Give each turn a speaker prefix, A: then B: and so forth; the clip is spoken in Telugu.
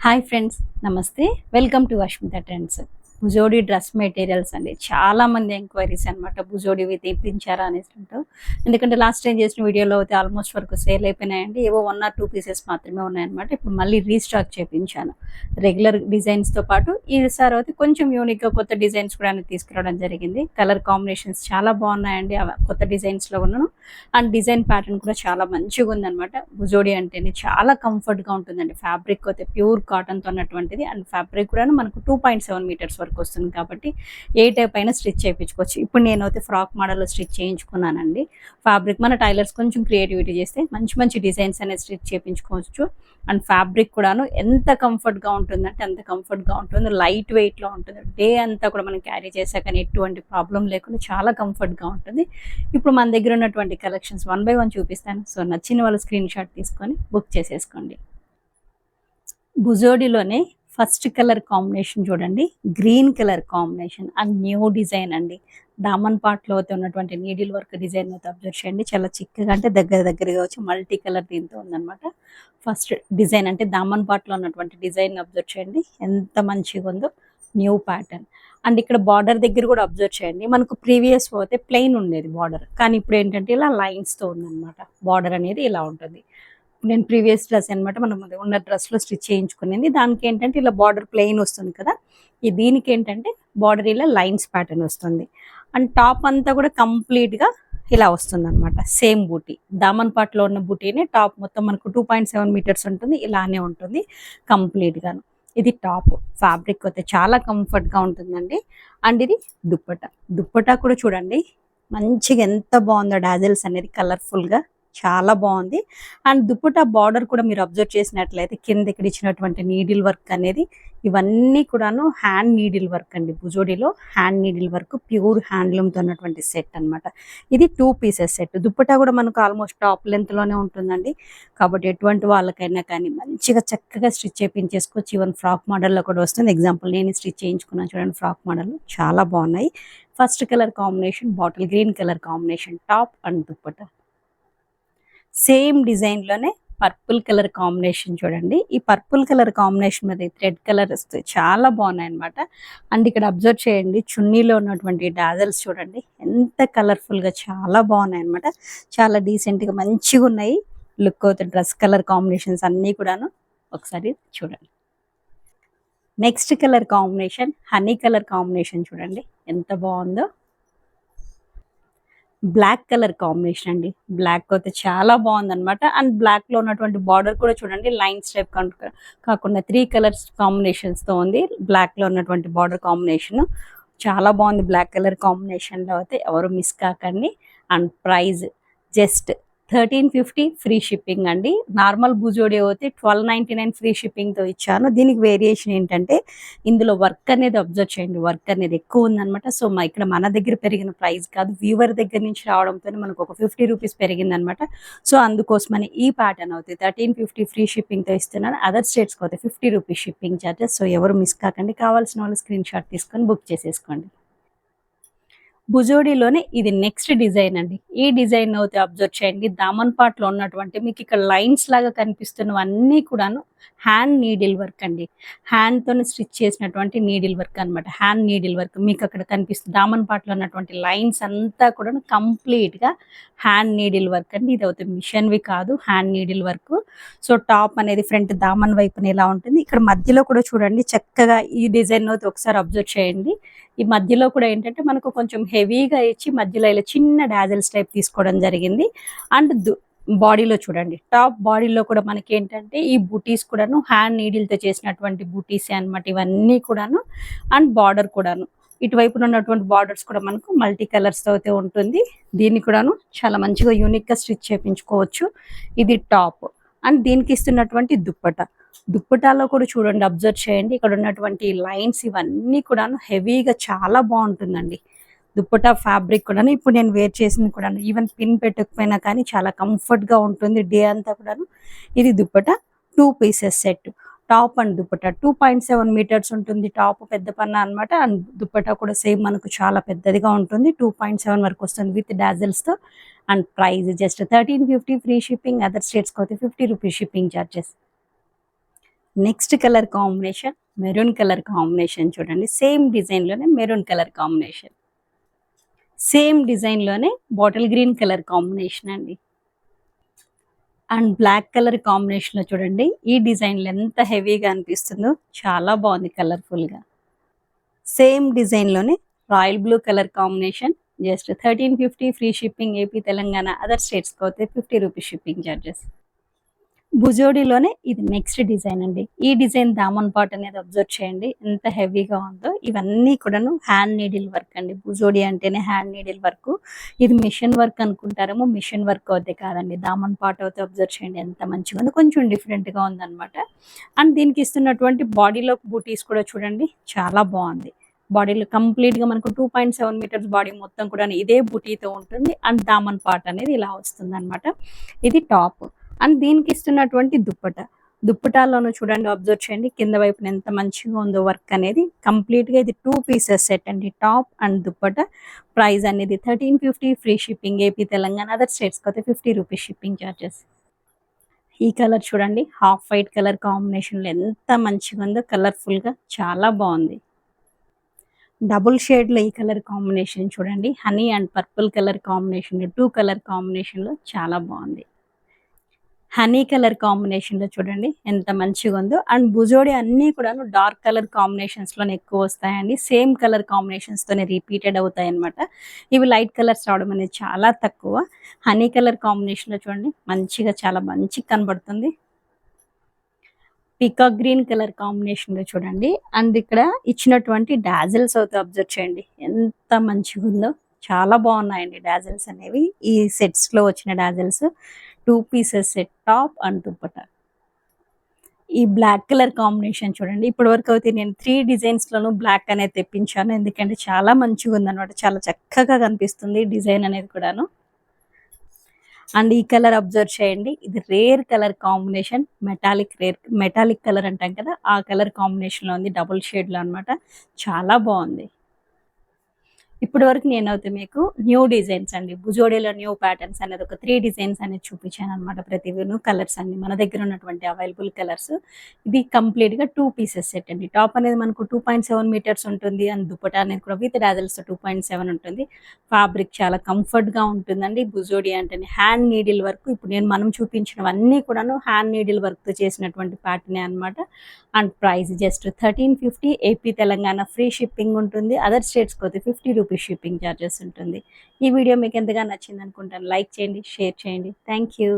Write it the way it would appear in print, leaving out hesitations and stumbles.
A: హాయ్ ఫ్రెండ్స్, నమస్తే. Welcome to Ashmita trends. Bhujodi dress materials అండి. చాలా మంది ఎంక్వైరీస్ అనమాట. భుజోడివి తెప్పించారా అనేసి అంటూ. ఎందుకంటే లాస్ట్ టైం చేసిన వీడియోలో అయితే ఆల్మోస్ట్ వరకు సేల్ అయిపోయినాయండి. ఏవో 1 or 2 పీసెస్ మాత్రమే ఉన్నాయన్నమాట. ఇప్పుడు మళ్ళీ రీస్టాక్ చేపించాను. రెగ్యులర్ డిజైన్స్తో పాటు ఈసారి అయితే కొంచెం యూనిక్గా కొత్త డిజైన్స్ కూడా తీసుకురావడం జరిగింది. కలర్ కాంబినేషన్స్ చాలా బాగున్నాయండి. కొత్త డిజైన్స్లో ఉన్నాను. అండ్ డిజైన్ ప్యాటర్న్ కూడా చాలా మంచిగా ఉందన్నమాట. భుజోడి అంటేనే చాలా కంఫర్ట్గా ఉంటుందండి. ఫ్యాబ్రిక్ అయితే ప్యూర్ కాటన్తో ఉన్నటువంటిది. అండ్ ఫ్యాబ్రిక్ కూడా మనకు 2.7 మీటర్స్ వరకు వస్తుంది కాబట్టి ఏ టైప్ అయినా స్టిచ్ చేయించుకోవచ్చు. ఇప్పుడు నేనైతే ఫ్రాక్ మోడల్లో స్టిచ్ చేయించుకున్నానండి. ఫ్యాబ్రిక్ మన టైలర్స్ కొంచెం క్రియేటివిటీ చేస్తే మంచి మంచి డిజైన్స్ అనేది స్టిచ్ చేయించుకోవచ్చు. అండ్ ఫ్యాబ్రిక్ కూడాను ఎంత కంఫర్ట్గా ఉంటుందంటే అంత కంఫర్ట్గా ఉంటుంది. లైట్ వెయిట్లో ఉంటుంది. డే అంతా కూడా మనం క్యారీ చేసాక ఎటువంటి ప్రాబ్లం లేకుండా చాలా కంఫర్ట్గా ఉంటుంది. ఇప్పుడు మన దగ్గర ఉన్నటువంటి కలెక్షన్స్ 1 by 1 చూపిస్తాను. సో నచ్చిన వాళ్ళు స్క్రీన్ షాట్ తీసుకొని బుక్ చేసేసుకోండి. భుజోడిలోనే ఫస్ట్ కలర్ కాంబినేషన్ చూడండి. Green colour combination and new design అండి. దామన్ పార్ట్లో అయితే ఉన్నటువంటి నీడిల్ వర్క్ డిజైన్ అయితే అబ్జర్వ్ చేయండి. చాలా చిక్కగా అంటే దగ్గరగా వచ్చి మల్టీ కలర్ దీంతో ఉందన్నమాట. ఫస్ట్ డిజైన్ అంటే దామన్ పార్ట్లో ఉన్నటువంటి డిజైన్ అబ్జర్వ్ చేయండి. ఎంత మంచిగా ఉందో. New pattern. అండ్ ఇక్కడ బార్డర్ దగ్గర కూడా అబ్జర్వ్ చేయండి. మనకు ప్రీవియస్ పోతే ప్లెయిన్ ఉండేది బార్డర్, కానీ ఇప్పుడు ఏంటంటే ఇలా లైన్స్తో ఉందన్నమాట. బార్డర్ అనేది ఇలా ఉంటుంది. నేను ప్రీవియస్ డ్రెస్ అనమాట, మనం ఉన్న డ్రెస్లో స్టిచ్ చేయించుకునేది. దానికి ఏంటంటే ఇలా బార్డర్ ప్లెయిన్ వస్తుంది కదా, దీనికి ఏంటంటే బార్డర్ ఇలా లైన్స్ ప్యాటర్న్ వస్తుంది. అండ్ టాప్ అంతా కూడా కంప్లీట్గా ఇలా వస్తుంది అనమాట. సేమ్ బూటీ, దామన్ పాట్లో ఉన్న బూటీనే టాప్ మొత్తం మనకు 2.7 మీటర్స్ ఉంటుంది. ఇలానే ఉంటుంది కంప్లీట్గాను. ఇది టాప్. ఫ్యాబ్రిక్ అయితే చాలా కంఫర్ట్గా ఉంటుందండి. అండ్ ఇది దుప్పటా కూడా చూడండి మంచిగా ఎంత బాగుందో. డాజిల్స్ అనేది కలర్ఫుల్గా చాలా బాగుంది. అండ్ దుప్పటా బార్డర్ కూడా మీరు అబ్జర్వ్ చేసినట్లయితే కింద ఇక్కడ ఇచ్చినటువంటి నీడిల్ వర్క్ అనేది ఇవన్నీ కూడాను హ్యాండ్ నీడిల్ వర్క్ అండి. భుజోడిలో హ్యాండ్ నీడిల్ వర్క్ ప్యూర్ హ్యాండ్లూమ్తో ఉన్నటువంటి సెట్ అనమాట. ఇది 2 పీసెస్ సెట్. దుప్పటా కూడా మనకు ఆల్మోస్ట్ టాప్ లెంత్లోనే ఉంటుందండి. కాబట్టి ఎటువంటి వాళ్ళకైనా కానీ మంచిగా చక్కగా స్టిచ్ చేయించేసుకోవచ్చు. ఈవెన్ ఫ్రాక్ మోడల్లో కూడా వస్తుంది. ఎగ్జాంపుల్ నేను స్టిచ్ చేయించుకున్నాను చూడండి. ఫ్రాక్ మోడల్ చాలా బాగున్నాయి. First colour combination bottle green colour combination top and dupatta. Same డిజైన్లోనే పర్పుల్ కలర్ కాంబినేషన్ చూడండి. ఈ పర్పుల్ కలర్ కాంబినేషన్ మీద థ్రెడ్ కలర్ వస్తే చాలా బాగున్నాయి అనమాట. అండ్ ఇక్కడ అబ్జర్వ్ చేయండి, చున్నీలో ఉన్నటువంటి డాజల్స్ చూడండి ఎంత కలర్ఫుల్గా చాలా బాగున్నాయి అనమాట. చాలా డీసెంట్గా మంచిగా ఉన్నాయి. లుక్ అవుతుంది. డ్రెస్ కలర్ కాంబినేషన్స్ అన్నీ కూడాను ఒకసారి చూడండి. Next colour combination honey colour combination చూడండి ఎంత బాగుందో. బ్లాక్ కలర్ కాంబినేషన్ అండి. బ్లాక్ అయితే చాలా బాగుందన్నమాట. అండ్ బ్లాక్లో ఉన్నటువంటి బార్డర్ కూడా చూడండి లైన్స్ టైప్ కాకుండా 3 కలర్స్ కాంబినేషన్స్తో ఉంది. బ్లాక్లో ఉన్నటువంటి బార్డర్ కాంబినేషన్ చాలా బాగుంది. బ్లాక్ కలర్ కాంబినేషన్లో అయితే ఎవరు మిస్ కాకండి. And price just 1350 free shipping అండి. నార్మల్ భుజోడి అయితే 1299 ఫ్రీ షిప్పింగ్తో ఇచ్చాను. దీనికి వేరియేషన్ ఏంటంటే ఇందులో వర్క్ అనేది అబ్జర్వ్ చేయండి. వర్క్ అనేది ఎక్కువ ఉందన్నమాట. సో ఇక్కడ మన దగ్గర పెరిగిన ప్రైస్ కాదు, వ్యూవర్ దగ్గర నుంచి రావడంతో మనకు ఒక 50 రూపీస్ పెరిగిందనమాట. సో అందుకోసమని ఈ ప్యాటర్న్ అవుతుంది 1350 ఫ్రీ షిప్పింగ్తో ఇస్తున్నాను. అదర్ స్టేట్స్కి అయితే 50 రూపీస్ షిప్పింగ్ ఛార్జెస్. సో ఎవరు మిస్ కాకండి. కావాల్సిన వాళ్ళు స్క్రీన్ షాట్ తీసుకొని బుక్ చేసేసుకోండి. భుజోడిలోనే ఇది నెక్స్ట్ డిజైన్ అండి. ఈ డిజైన్ అయితే అబ్జర్వ్ చేయండి. దామన్ పార్ట్లో ఉన్నటువంటి మీకు ఇక్కడ లైన్స్ లాగా కనిపిస్తున్నవన్నీ కూడాను హ్యాండ్ నీడిల్ వర్క్ అండి. హ్యాండ్తో స్టిచ్ చేసినటువంటి నీడిల్ వర్క్ అనమాట. హ్యాండ్ నీడిల్ వర్క్ మీకు అక్కడ కనిపిస్తుంది. దామన్ పార్ట్లో ఉన్నటువంటి లైన్స్ అంతా కూడా కంప్లీట్గా హ్యాండ్ నీడిల్ వర్క్ అండి. ఇది అయితే మిషన్వి కాదు, hand needle work. So top అనేది ఫ్రంట్ దామన్ వైపున ఇలా ఉంటుంది. ఇక్కడ మధ్యలో కూడా చూడండి చక్కగా ఈ డిజైన్ అయితే ఒకసారి అబ్జర్వ్ చేయండి. ఈ మధ్యలో కూడా ఏంటంటే మనకు కొంచెం హెవీగా ఇచ్చి మధ్యలో ఇలా చిన్న డాజల్స్ టైప్ తీసుకోవడం జరిగింది. అండ్ బాడీలో చూడండి, టాప్ బాడీలో కూడా మనకి ఏంటంటే ఈ బూటీస్ కూడాను హ్యాండ్ నీడిల్తో చేసినటువంటి బూటీసే అనమాట ఇవన్నీ కూడాను. అండ్ బార్డర్ కూడాను ఇటువైపున ఉన్నటువంటి బార్డర్స్ కూడా మనకు మల్టీ కలర్స్తో అయితే ఉంటుంది. దీన్ని కూడాను చాలా మంచిగా యూనిక్గా స్టిచ్ చేయించుకోవచ్చు. ఇది టాప్. అండ్ దీనికి ఇస్తున్నటువంటి దుప్పటాలో కూడా చూడండి అబ్జర్వ్ చేయండి. ఇక్కడ ఉన్నటువంటి లైన్స్ ఇవన్నీ కూడాను హెవీగా చాలా బాగుంటుందండి. దుప్పటా ఫ్యాబ్రిక్ కూడాను ఇప్పుడు నేను వేర్ చేసింది కూడాను ఈవెన్ పిన్ పెట్టకపోయినా కానీ చాలా కంఫర్ట్గా ఉంటుంది డే అంతా కూడాను. ఇది dupatta 2 pieces set. Top and dupatta 2.7 metres ఉంటుంది. టాప్ పెద్ద పన్నా అనమాట. అండ్ దుప్పటా కూడా సేమ్ మనకు చాలా పెద్దదిగా ఉంటుంది. 2.7 వరకు వస్తుంది విత్ డాజల్స్తో. And price just 1350 free shipping. Other స్టేట్స్కి అయితే 50 rupees shipping charges. Next colour combination maroon colour combination చూడండి. సేమ్ డిజైన్‌లోనే మెరూన్ కలర్ కాంబినేషన్. సేమ్ డిజైన్‌లోనే బాటిల్ గ్రీన్ కలర్ కాంబినేషన్ అండి. అండ్ బ్లాక్ కలర్ కాంబినేషన్‌లో చూడండి. ఈ డిజైన్‌లో ఎంత హెవీగా అనిపిస్తుందో చాలా బాగుంది కలర్‌ఫుల్‌గా. సేమ్ డిజైన్‌లోనే royal blue colour combination. Just 1350 free shipping AP, Telangana, other స్టేట్స్‌కి అయితే ₹50 షిప్పింగ్ చార్జెస్. భుజోడిలోనే ఇది నెక్స్ట్ డిజైన్ అండి. ఈ డిజైన్ దామన్ పార్ట్ అనేది అబ్జర్వ్ చేయండి. ఎంత హెవీగా ఉందో. ఇవన్నీ కూడాను హ్యాండ్ నీడిల్ వర్క్ అండి. భుజోడి అంటేనే హ్యాండ్ నీడిల్ వర్క్. ఇది మిషన్ వర్క్ అనుకుంటారేమో, మిషన్ వర్క్ అయితే కాదండి. దామన్ పార్ట్ అయితే అబ్జర్వ్ చేయండి ఎంత మంచిగా ఉందో. కొంచెం డిఫరెంట్‌గా ఉందన్నమాట. అండ్ దీనికి ఇస్తున్నటువంటి బాడీలో బూటీస్ కూడా చూడండి చాలా బాగుంది. బాడీలో కంప్లీట్‌గా మనకు 2.7 మీటర్స్ బాడీ మొత్తం కూడా ఇదే బూటీతో ఉంటుంది. అండ్ దామన్ పార్ట్ అనేది ఇలా వస్తుందన్నమాట. ఇది టాప్. అండ్ దీనికి ఇస్తున్నటువంటి దుప్పటాలోను చూడండి అబ్జర్వ్ చేయండి కింద వైపున ఎంత మంచిగా ఉందో వర్క్ అనేది. కంప్లీట్‌గా ఇది 2 పీసెస్ సెట్ అండి. Top and dupatta. ప్రైస్ అనేది 1350 free shipping AP, Telangana, other స్టేట్స్‌కి అయితే ₹50 షిప్పింగ్ చార్జెస్. ఈ కలర్ చూడండి హాఫ్ వైట్ కలర్ కాంబినేషన్‌లో ఎంత మంచిగా ఉందో కలర్‌ఫుల్‌గా చాలా బాగుంది. డబుల్ షేడ్‌లో ఈ కలర్ కాంబినేషన్ చూడండి. హనీ అండ్ పర్పుల్ కలర్ కాంబినేషన్‌లో 2 కలర్ కాంబినేషన్‌లో చాలా బాగుంది. హనీ కలర్ కాంబినేషన్‌లో చూడండి ఎంత మంచిగుందో. అండ్ భుజోడి అన్నీ కూడాను డార్క్ కలర్ కాంబినేషన్స్‌లోనే ఎక్కువొస్తాయండి. సేమ్ కలర్ కాంబినేషన్స్‌తోనే రిపీటెడ్ అవుతాయన్నమాట. ఇవి లైట్ కలర్స్ రావడం అనేది చాలా తక్కువ. హనీ కలర్ కాంబినేషన్‌లో చూడండి మంచిగా చాలా మంచిగా కనబడుతుంది. పీకాక్ గ్రీన్ కలర్ కాంబినేషన్‌లో చూడండి. అండ్ ఇక్కడ ఇచ్చినటువంటి డాజిల్స్ అయితే అబ్జర్వ్ చేయండి. ఎంత మంచిగుందో. చాలా బాగున్నాయండి డాజిల్స్ అనేవి. ఈ సెట్స్‌లో వచ్చిన dazzles 2 pieces set top and dupatta. ఈ బ్లాక్ కలర్ కాంబినేషన్ చూడండి. ఇప్పటివరకు అయితే నేను 3 డిజైన్స్‌లోనూ బ్లాక్ అనేది తెప్పించాను. ఎందుకంటే చాలా మంచిగుందనమాట. చాలా చక్కగా కనిపిస్తుంది డిజైన్ అనేది కూడాను. అండ్ ఈ కలర్ అబ్జర్వ్ చేయండి. ఇది rare colour combination. Metallic colour అంటాం కదా! ఆ కలర్ కాంబినేషన్‌లో ఉంది. డబుల్ షేడ్‌లో అనమాట. చాలా బావుంది. ఇప్పటి వరకు నేనైతే మీకు న్యూ డిజైన్స్ అండి. భుజోడిలో న్యూ ప్యాటర్న్స్ అనేది ఒక 3 డిజైన్స్ అనేది చూపించాననమాట. ప్రతివిను కలర్స్ అండి. మన దగ్గర ఉన్నటువంటి అవైలబుల్ కలర్స్. ఇది కంప్లీట్‌గా 2 పీసెస్ సెట్ అండి. టాప్ అనేది మనకు 2.7 మీటర్స్ ఉంటుంది. అండ్ దుపట్టా అనేది కూడా విత్ డాజల్స్‌తో 2.7 ఉంటుంది. ఫ్యాబ్రిక్ చాలా కంఫర్ట్‌గా ఉంటుందండి. భుజోడి అంటేనే హ్యాండ్ నీడిల్ వర్క్. ఇప్పుడు మనం చూపించినవన్నీ కూడాను హ్యాండ్ నీడిల్ వర్క్‌తో చేసినటువంటి ప్యాటర్నే అనమాట. And price just 1350 AP, Telangana free shipping ఉంటుంది. అదర్ స్టేట్స్‌కి అయితే ₹50 షిప్పింగ్ చార్జెస్ ఉంటుంది. ఈ వీడియో మీకు ఎంతగా నచ్చిందనుకుంటాను. లైక్ చేయండి, షేర్ చేయండి. Thank you.